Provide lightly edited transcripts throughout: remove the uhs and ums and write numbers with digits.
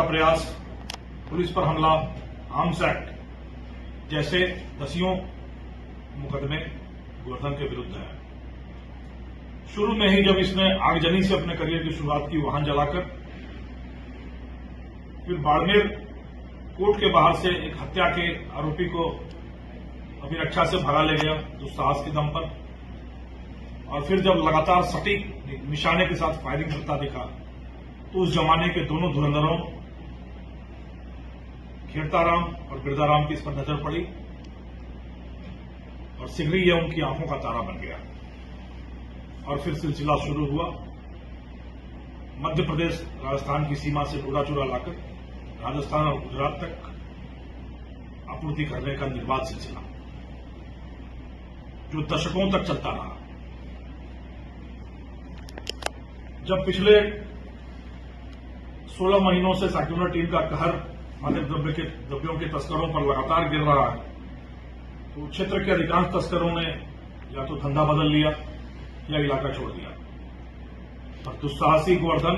का प्रयास, पुलिस पर हमला, आर्म्स एक्ट जैसे दसियों मुकदमे गोवर्धन के विरुद्ध हैं। शुरू में ही जब इसने आगजनी से अपने करियर की शुरुआत की, वाहन जलाकर, फिर बाड़मेर कोर्ट के बाहर से एक हत्या के आरोपी को अभिरक्षा से भगा ले गया दुस्साहस के दम पर, और फिर जब लगातार सटीक निशाने के साथ फायरिंग करता दिखा तो उस जमाने के दोनों धुरंधरों खेड़ताराम और बिरदाराम की इस पर नजर पड़ी और शीघ्र ही यह उनकी आंखों का तारा बन गया। और फिर सिलसिला शुरू हुआ, मध्य प्रदेश राजस्थान की सीमा से डोरा चूरा लाकर राजस्थान और गुजरात तक आपूर्ति करने का निर्बाध सिलसिला जो दशकों तक चलता रहा। जब पिछले 16 महीनों से सेक्युलर टीम का कहर मादक द्रव्यों के तस्करों पर लगातार गिर रहा है, तो क्षेत्र के अधिकांश तस्करों ने या तो धंधा बदल लिया या इलाका छोड़ दिया। और दुस्साहसी गोवर्धन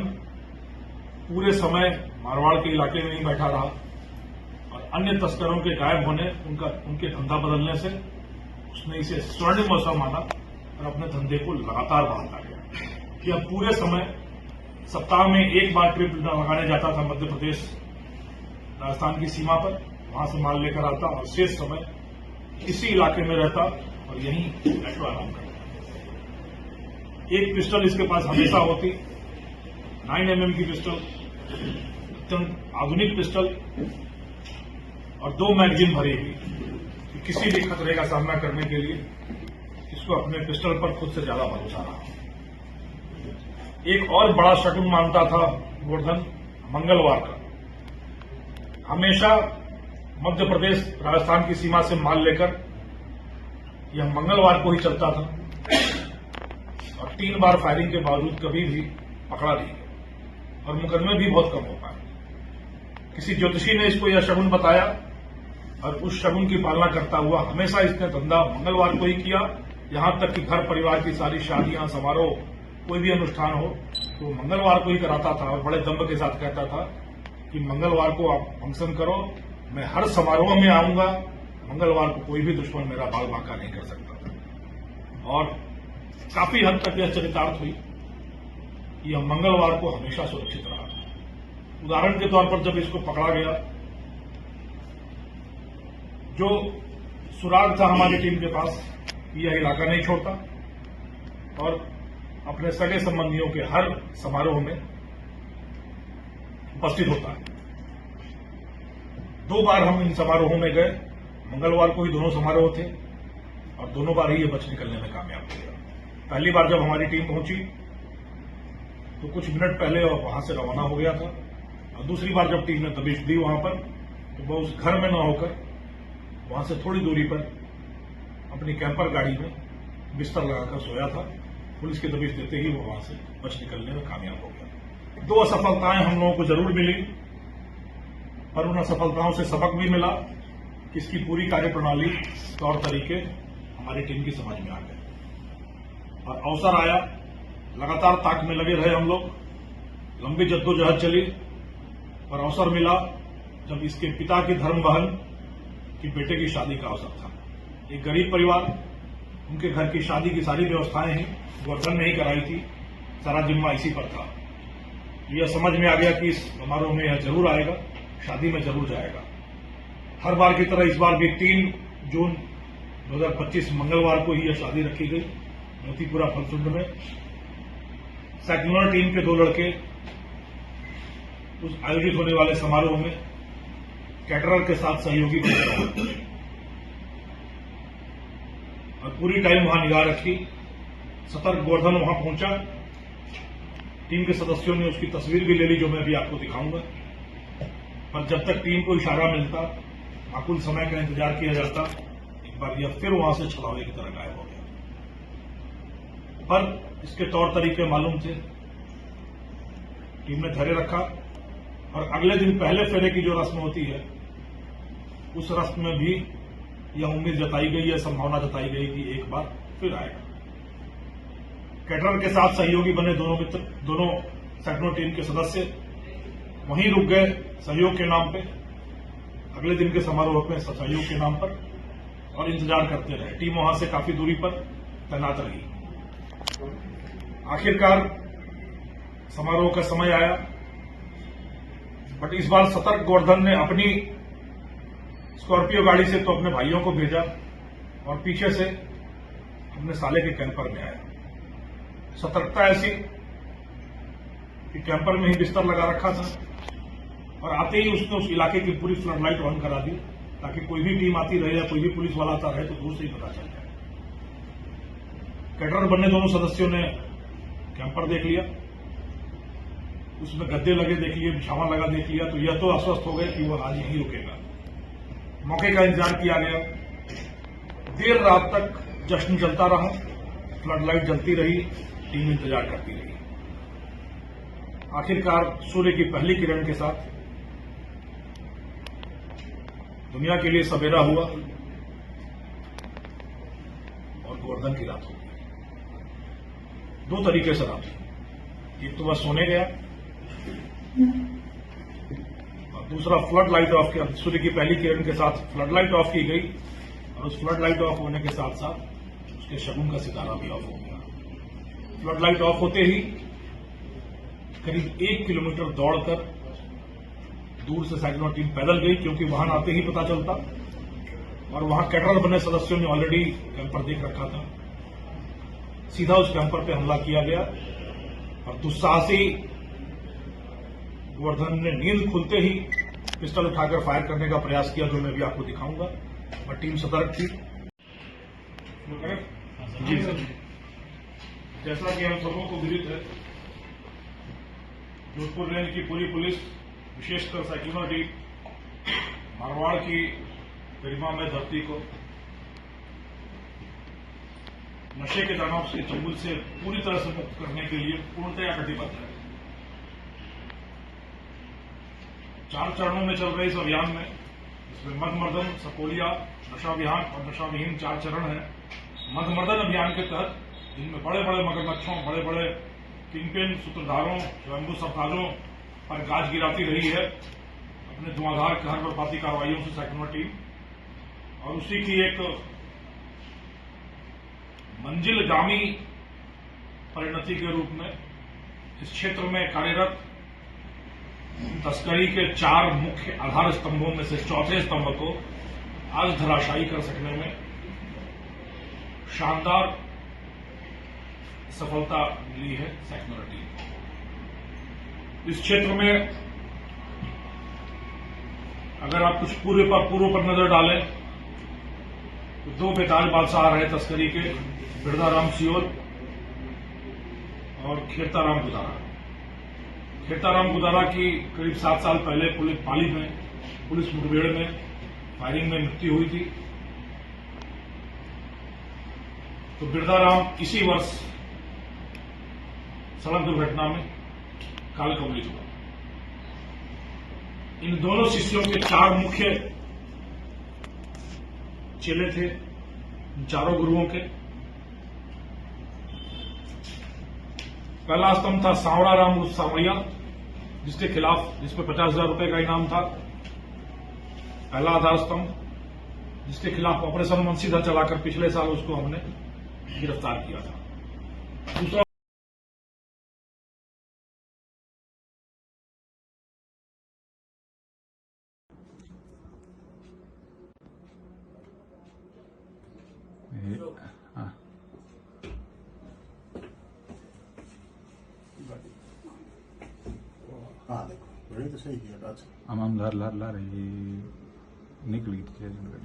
पूरे समय मारवाड़ के इलाके में ही बैठा रहा और अन्य तस्करों के गायब होने, उनके धंधा बदलने से उसने इसे स्वर्णिम अवसर माना और अपने धंधे को लगातार बढ़ाता गया कि अब पूरे समय सप्ताह में एक बार ट्रिप लगाने जाता था मध्य प्रदेश राजस्थान की सीमा पर, वहां से माल लेकर आता और शेष समय इसी इलाके में रहता और यहीं ऐशो आराम करता। एक पिस्टल इसके पास हमेशा होती, 9mm की पिस्टल, अत्यंत आधुनिक पिस्टल, और 2 मैगजीन भरी हुई। किसी भी खतरे का सामना करने के लिए इसको अपने पिस्टल पर खुद से ज्यादा भरोसा रहा। एक और बड़ा शगुन मानता था गोवर्धन मंगलवार का। हमेशा मध्य प्रदेश राजस्थान की सीमा से माल लेकर यह मंगलवार को ही चलता था और 3 बार फायरिंग के बावजूद कभी भी पकड़ा नहीं गया और मुकदमे भी बहुत कम हो पाए। किसी ज्योतिषी ने इसको यह शगुन बताया और उस शगुन की पालना करता हुआ हमेशा इसने धंधा मंगलवार को ही किया। यहां तक कि घर परिवार की सारी शादियां, समारोह, कोई भी अनुष्ठान हो तो मंगलवार को ही कराता था और बड़े दम्भ के साथ कहता था कि मंगलवार को आप फंक्शन करो, मैं हर समारोह में आऊंगा, मंगलवार को कोई भी दुश्मन मेरा बाल बांका नहीं कर सकता था। और काफी हद तक यह चरितार्थ हुई कि यह मंगलवार को हमेशा सुरक्षित रहा। उदाहरण के तौर पर जब इसको पकड़ा गया, जो सुराग था हमारी टीम के पास, यह इलाका नहीं छोड़ता और अपने सगे संबंधियों के हर समारोह में उपस्थित होता है। 2 बार हम इन समारोहों में गए, मंगलवार को ही दोनों समारोह थे और दोनों बार ही ये बच निकलने में कामयाब हो गया। पहली बार जब हमारी टीम पहुंची तो कुछ मिनट पहले वहां से रवाना हो गया था और दूसरी बार जब टीम ने दबिश दी वहां पर, तो वह उस घर में न होकर वहां से थोड़ी दूरी पर अपनी कैंपर गाड़ी में बिस्तर लगाकर सोया था। पुलिस की दबिश देते ही वो वहां से बच निकलने में कामयाब हो गया। 2 असफलताएं हम लोगों को जरूर मिली, पर उन असफलताओं से सबक भी मिला कि इसकी पूरी कार्यप्रणाली, तौर तरीके हमारी टीम की समझ में आ गए और अवसर आया। लगातार ताक में लगे रहे हम लोग, लंबी जद्दोजहद चली और अवसर मिला जब इसके पिता की धर्म बहन की बेटे की शादी का अवसर था। एक गरीब परिवार, उनके घर की शादी की सारी व्यवस्थाएं ही गोवर्धन ने ही कराई थी, सारा जिम्मा इसी पर था। यह समझ में आ गया कि इस समारोह में यह जरूर आएगा, शादी में जरूर जाएगा। हर बार की तरह इस बार भी 3 जून 2025 मंगलवार को ही यह शादी रखी गई मोतीपुरा फलसुंड में। सेक्युलर टीम के 2 लड़के उस आयोजित होने वाले समारोह में कैटरर के साथ सहयोगी बन गए और पूरी टाइम वहां निगाह रखी। सतर्क गोवर्धन वहां पहुंचा, टीम के सदस्यों ने उसकी तस्वीर भी ले ली जो मैं अभी आपको दिखाऊंगा। पर जब तक टीम को इशारा मिलता, माकूल समय का इंतजार किया जाता, एक बार यह फिर वहां से छलावे की तरह गायब हो गया। पर इसके तौर तरीके मालूम थे, टीम ने धैर्य रखा और अगले दिन पहले फेरे की जो रस्म होती है, उस रस्म में भी यह उम्मीद जताई गई है, संभावना जताई गई कि एक बार फिर आएगा। कैटरर के साथ सहयोगी बने दोनों सेक्युलर टीम के सदस्य वहीं रुक गए सहयोग के नाम पे, अगले दिन के समारोह में सहयोग के नाम पर, और इंतजार करते रहे। टीम वहां से काफी दूरी पर तैनात रही। आखिरकार समारोह का समय आया, बट इस बार सतर्क गोवर्धन ने अपनी स्कॉर्पियो गाड़ी से तो अपने भाइयों को भेजा और पीछे से अपने साले के कैंपर में आया। सतर्कता ऐसी कि कैंपर में ही बिस्तर लगा रखा था और आते ही उसने उस इलाके की पूरी फ्लड लाइट ऑन करा दी, ताकि कोई भी टीम आती रहे या कोई भी पुलिस वाला आता रहे तो दूर से ही पता चल जाए। कैटरर बनने दोनों सदस्यों ने कैंपर देख लिया, उसमें गद्दे लगे देख लिए, बिछावा लगा देख लिया, तो यह तो आश्वस्त हो गए कि वह आज यहीं रुकेगा। मौके का इंतजार किया गया। देर रात तक जश्न चलता रहा, फ्लड लाइट जलती रही, टीम इंतजार करती रही। आखिरकार सूर्य की पहली किरण के साथ दुनिया के लिए सवेरा हुआ और गोवर्धन की रात हो गई। दो तरीके से रात हुई, एक तो वह सोने गया और दूसरा फ्लड लाइट ऑफ किया। सूर्य की पहली किरण के साथ फ्लड लाइट ऑफ की गई और उस फ्लड लाइट ऑफ होने के साथ साथ उसके शगुन का सितारा भी ऑफ हो गया। फ्लड लाइट ऑफ होते ही करीब 1 किलोमीटर दौड़कर दूर से साइक्लोन टीम पैदल गई, क्योंकि वहां आते ही पता चलता, और वहां कैटरर बने सदस्यों ने ऑलरेडी कैंपर देख रखा था। सीधा उस कैंपर पे हमला किया गया और दुस्साहसी गोवर्धन ने नींद खुलते ही पिस्टल उठाकर फायर करने का प्रयास किया, जो मैं भी आपको दिखाऊंगा। और टीम सतर्क थी। जी सर, जैसा कि हम सबों को विदित है, जोधपुर रेंज की पूरी पुलिस, विशेषकर साइक्लोन टीम, मारवाड़ की गरिमा में धरती को नशे के दानव के चंगुल से पूरी तरह से मुक्त करने के लिए पूर्णतया कटिबद्ध है। 4 चरणों में चल रहे इस अभियान में, इसमें मदमर्दन, सकोलिया, नशा अभियान और नशा विहीन 4 चरण हैं। मदमर्दन अभियान के तहत जिनमें बड़े बड़े मगरमच्छों, बड़े बड़े किंगपिन, सूत्रधारों, स्वयंभू सरताजों पर गाज गिराती रही है अपने धुआंधार कहर बर्बादी कार्रवाइयों से साइक्लोन टीम, और उसी की एक मंजिलगामी परिणति के रूप में इस क्षेत्र में कार्यरत तस्करी के 4 मुख्य आधार स्तंभों में से चौथे स्तंभ को आज धराशायी कर सकने में शानदार सफलता मिली है साइक्लोन टीम को। इस क्षेत्र में अगर आप कुछ पूर्व पर नजर डालें तो 2 बेताज बादशाह रहे तस्करी के, बिरदाराम सियोल और खेताराम गुदारा। खेताराम गुदारा की करीब 7 साल पहले पाली में पुलिस मुठभेड़ में फायरिंग में मृत्यु हुई थी। तो बिरदाराम इसी वर्ष सड़क दुर्घटना में काल कवलित हुआ। इन दोनों शिष्यों के 4 मुख्य चेले थे, इन चारों गुरुओं के। पहला स्तंभ था सांवड़ा राम उर्फ सांवड़िया, जिसके खिलाफ, जिसमें 50,000 रुपए का इनाम था। पहला आधार स्तंभ, जिसके खिलाफ ऑपरेशन वंशीधर चलाकर पिछले साल उसको हमने गिरफ्तार किया था। दूसरा हाँ देखो बड़ी तो सही किया बात। आम ला रही निकल गई थी गाड़ी।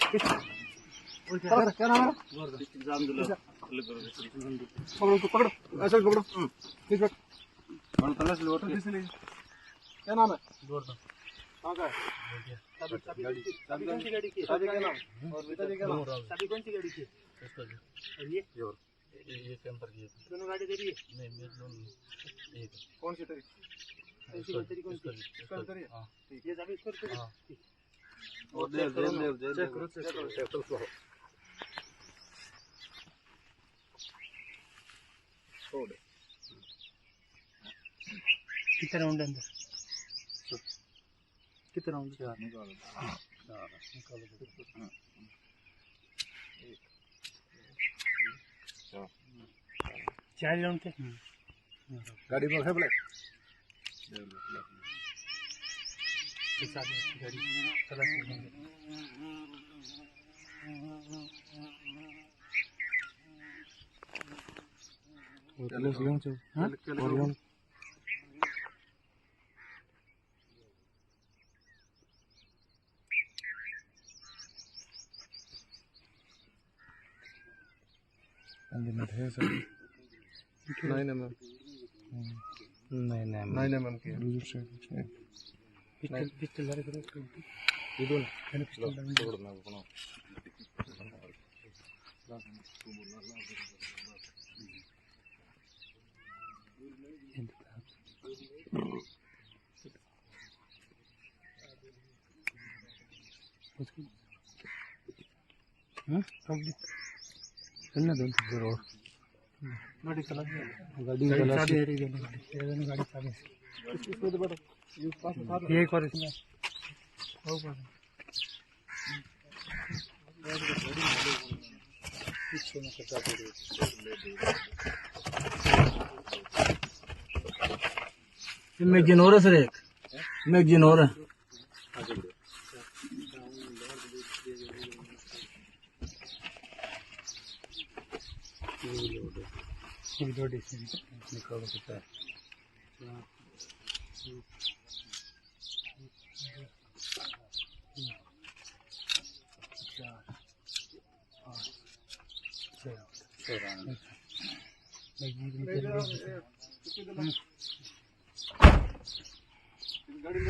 पिस्टल क्या नाम है? पकड़ो तो पकड़ो, ऐसे पकड़ो। ठीक है। क्या नाम है? कहाँ का है? चाबी कौन सी गाड़ी की? चाबी क्या नाम? और पिताजी क्या नाम? चाबी कौन सी गाड़ी की? और ये टेम्पर की दोनों गाड़ी तेरी है? नहीं, मेरी दोनों एक है। कौन सी तेरी? तेरी कौन सी? इसका तेरी है? हाँ। ये चाबी इसको तेरी? हाँ। और चेक करो। छोड़। कितने राउंड अंदर? कितने राउंड? 4 निकालो। 4 निकालो। चार राउंड थे। गाड़ी में है ब्लैक। गाड़ी चला है सर 9 mm 9 mm की पिस्टल लगा करो ये दो ना पिस्टल छोड़ना अपना हाँ चलना दो जरूर गाड़ी चला गाड़ी चाबी इसमें तो बैठो ये एक और इसमें मैगजीन और है सर एक मैगजीन और है निकालो सकता है गाड़ी